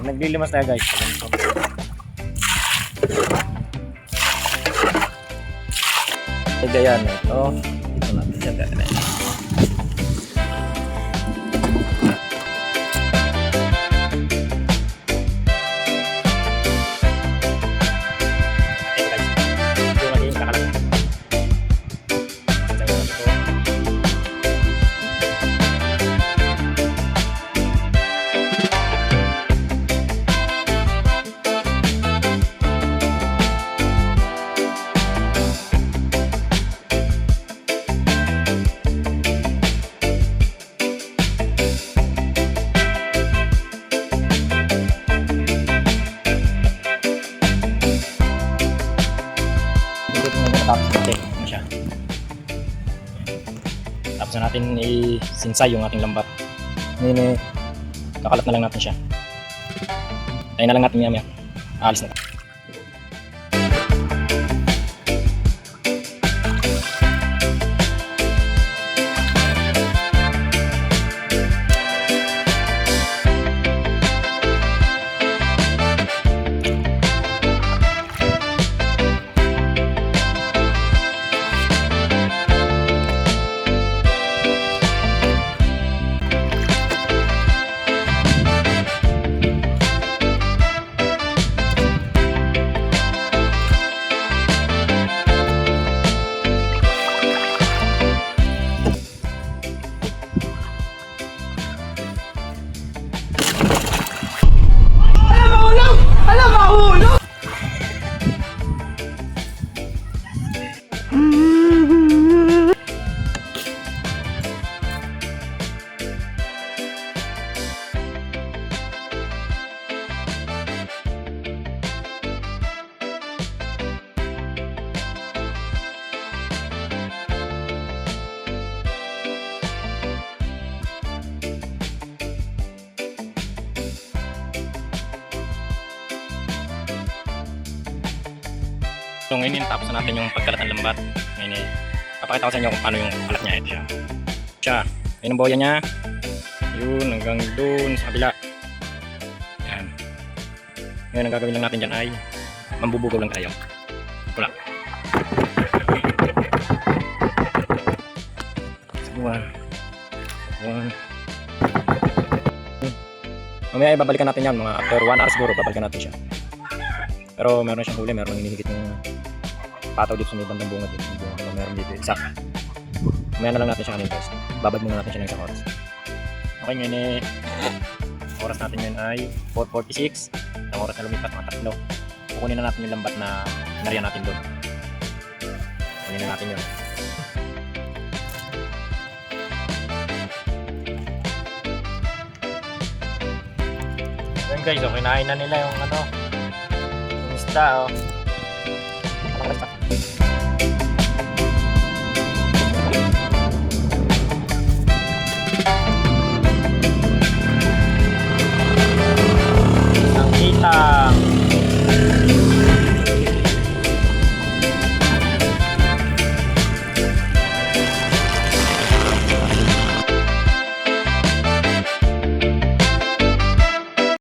Naglilimas tayo guys. Kagayan ito. Ito natin siya dati. Tapos na natin i-sinsay yung ating lambat. Ngayon kakalat na lang natin siya. Tayo na lang natin maya. Aalis na. So ngayon tapos na natin yung pagkalat ng lambat. Ngayon papakita ko sa inyo kung paano yung kalat niya. Ito siya. Ayun ang boya niya. Yun hanggang doon sa kabila. Yan. Ngayon ang gagawin lang natin dyan ay mambubugaw lang tayo. Pula. Sabuan. Mamaya ibabalikan natin yan. Mga after 1 hour siguro babalikan natin siya. Pero meron siyang huli, meron hinihigit ng pataw dito sa may bandang bunga dito. Meron dito, isa. Mamaya na lang natin siya kanina guys. Babad muna natin siya ng isang oras. Okay, ngayon oras natin yun ay 4:46. Ang oras na lumipat, mga 3. Kukunin na natin yung lambat na nariyan natin doon. Kukunin na natin yun. Ayan guys, okay, kinain na nila yung isda, oh.